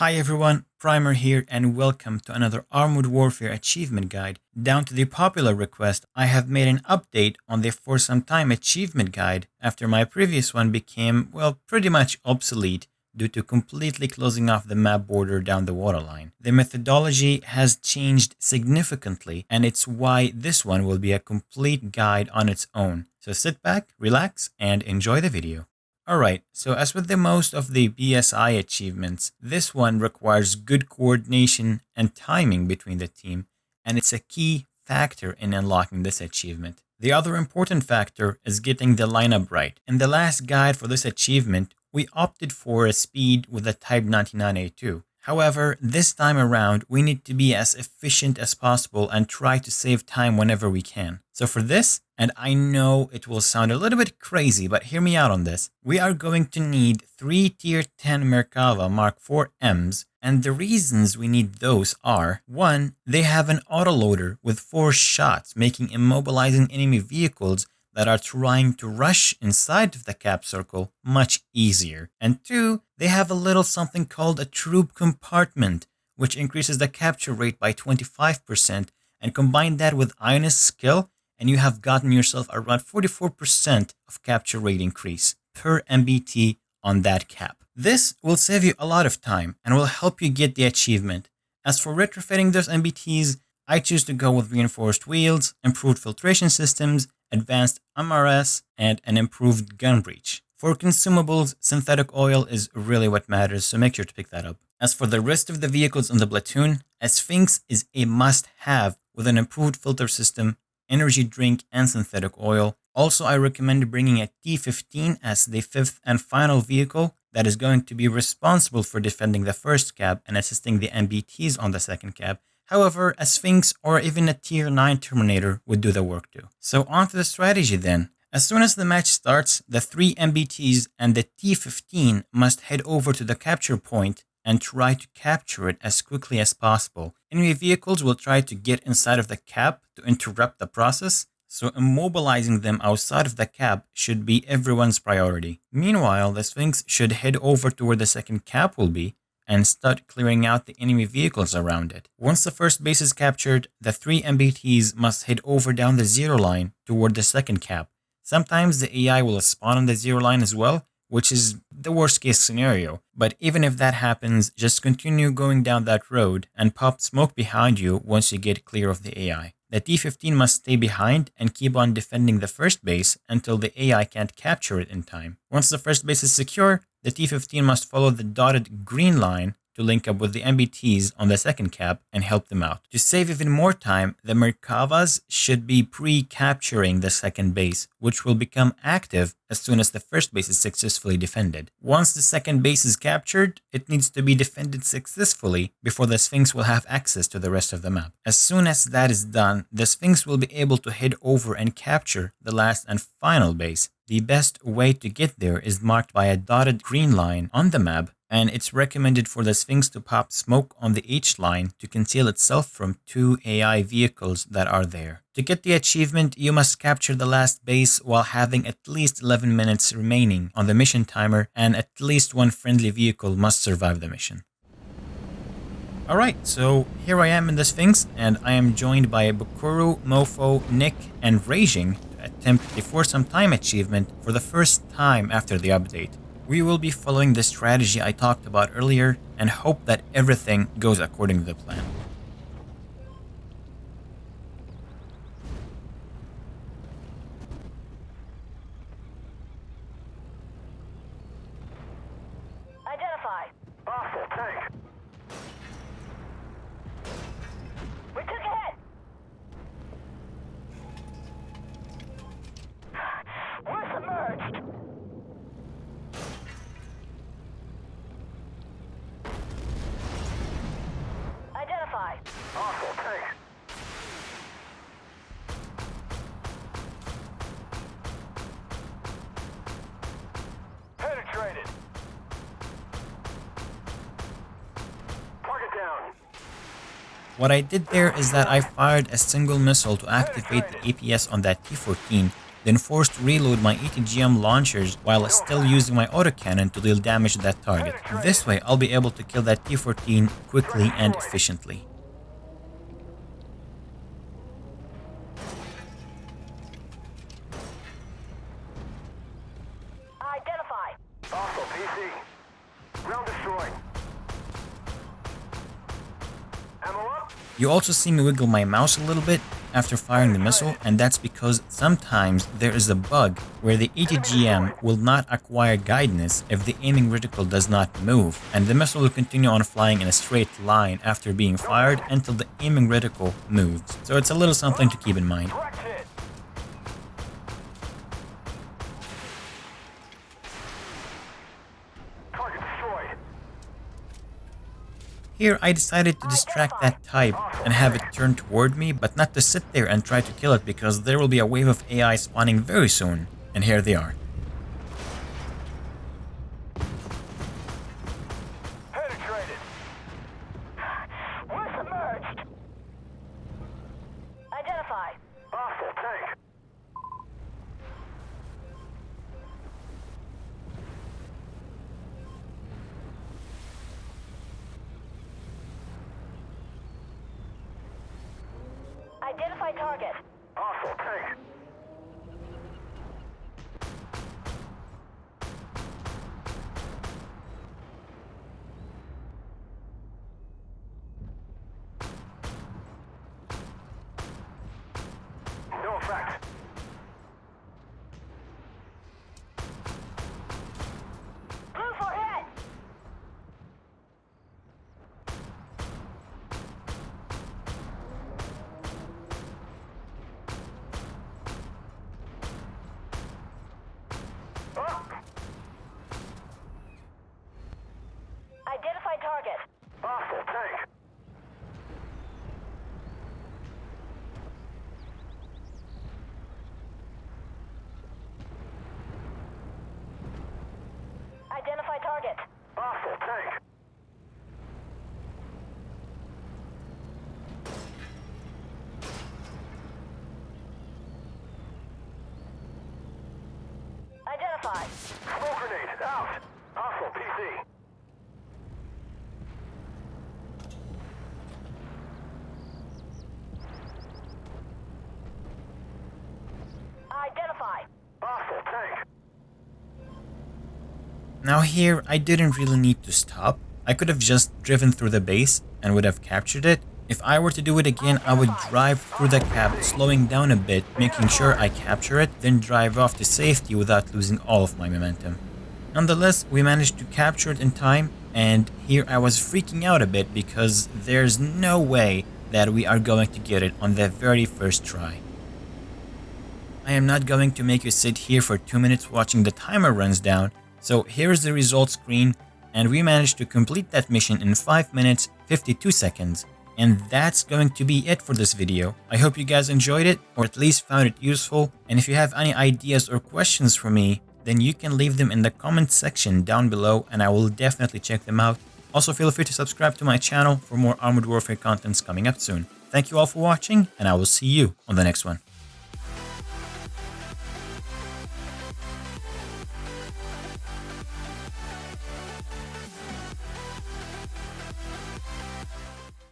Hi everyone, Primer here and welcome to another Armored Warfare achievement guide. Down to the popular request, I have made an update on the For Some Time achievement guide after my previous one became, well, pretty much obsolete due to completely closing off the map border down the waterline. The methodology has changed significantly and it's why this one will be a complete guide on its own. So sit back, relax, and enjoy the video. Alright, so as with the most of the BSI achievements, this one requires good coordination and timing between the team, and it's a key factor in unlocking this achievement. The other important factor is getting the lineup right. In the last guide for this achievement, we opted for a speed with a Type 99A2. However, this time around, we need to be as efficient as possible and try to save time whenever we can. So for this, and I know it will sound a little bit crazy, but hear me out on this, we are going to need 3 Tier 10 Merkava Mark IV Ms, and the reasons we need those are: 1. They have an autoloader with 4 shots, making immobilizing enemy vehicles that are trying to rush inside of the cap circle much easier. And 2, they have a little something called a troop compartment, which increases the capture rate by 25%, and combine that with Ionist's skill, and you have gotten yourself around 44% of capture rate increase per MBT on that cap. This will save you a lot of time and will help you get the achievement. As for retrofitting those MBTs, I choose to go with reinforced wheels, improved filtration systems, advanced MRS, and an improved gun breech. For consumables, synthetic oil is really what matters, so make sure to pick that up. As for the rest of the vehicles in the platoon, a Sphinx is a must-have with an improved filter system, energy drink, and synthetic oil. Also, I recommend bringing a T-15 as the 5th and final vehicle that is going to be responsible for defending the first cab and assisting the MBTs on the second cab. However, a Sphinx or even a Tier 9 Terminator would do the work too. So on to the strategy then. As soon as the match starts, the 3 MBTs and the T-15 must head over to the capture point and try to capture it as quickly as possible. Enemy vehicles will try to get inside of the cab to interrupt the process, so immobilizing them outside of the cab should be everyone's priority. Meanwhile, the Sphinx should head over to where the second cab will be and start clearing out the enemy vehicles around it. Once the first base is captured, the 3 MBTs must head over down the zero line toward the second cab. Sometimes the AI will spawn on the zero line as well, which is the worst case scenario. But even if that happens, just continue going down that road and pop smoke behind you once you get clear of the AI. The T-15 must stay behind and keep on defending the first base until the AI can't capture it in time. Once the first base is secure, the T-15 must follow the dotted green line to link up with the MBTs on the second cab and help them out. To save even more time, the Merkavas should be pre-capturing the second base, which will become active as soon as the first base is successfully defended. Once the second base is captured, it needs to be defended successfully before the Sphinx will have access to the rest of the map. As soon as that is done, the Sphinx will be able to head over and capture the last and final base. The best way to get there is marked by a dotted green line on the map, and it's recommended for the Sphinx to pop smoke on the H line to conceal itself from 2 AI vehicles that are there. To get the achievement, you must capture the last base while having at least 11 minutes remaining on the mission timer, and at least 1 friendly vehicle must survive the mission. Alright, so here I am in the Sphinx, and I am joined by Bukuru, Mofo, Nick, and Raging to attempt the For Some Time achievement for the first time after the update. We will be following the strategy I talked about earlier and hope that everything goes according to the plan. Identify. Hostile tank. We took a hit. We're submerged. Identify. Hostile tank. Penetrated. Target down. What I did there is that I fired a single missile to activate the APS on that T-14 then forced to reload my ATGM launchers while still using my autocannon to deal damage to that target. This way, I'll be able to kill that T-14 quickly and efficiently. Identify. Hostile PC. Ground destroyed. Ammo up. You also see me wiggle my mouse a little bit after firing the missile, and that's because sometimes there is a bug where the ATGM will not acquire guidance if the aiming reticle does not move, and the missile will continue on flying in a straight line after being fired until the aiming reticle moves. So it's a little something to keep in mind. Direct hit. Target destroyed. Here I decided to distract that type and have it turn toward me, but not to sit there and try to kill it because there will be a wave of AI spawning very soon, and here they are. Penetrated. We're submerged. Identify. Hostile tank. Identify target. Hostile tank. No effect. Blue for hit. Up. Identify target. Hostile tank. Identify target. Hostile tank. Identify. Smoke grenade out. Hostile PC. Identify. Hostile tank. Now here, I didn't really need to stop. I could have just driven through the base and would have captured it. If I were to do it again, I would drive through the cap, slowing down a bit, making sure I capture it, then drive off to safety without losing all of my momentum. Nonetheless, we managed to capture it in time, and here I was freaking out a bit because there's no way that we are going to get it on the very first try. I am not going to make you sit here for 2 minutes watching the timer runs down, so here's the results screen, and we managed to complete that mission in 5 minutes 52 seconds. And that's going to be it for this video. I hope you guys enjoyed it, or at least found it useful, and if you have any ideas or questions for me, then you can leave them in the comments section down below and I will definitely check them out. Also feel free to subscribe to my channel for more Armored Warfare contents coming up soon. Thank you all for watching, and I will see you on the next one.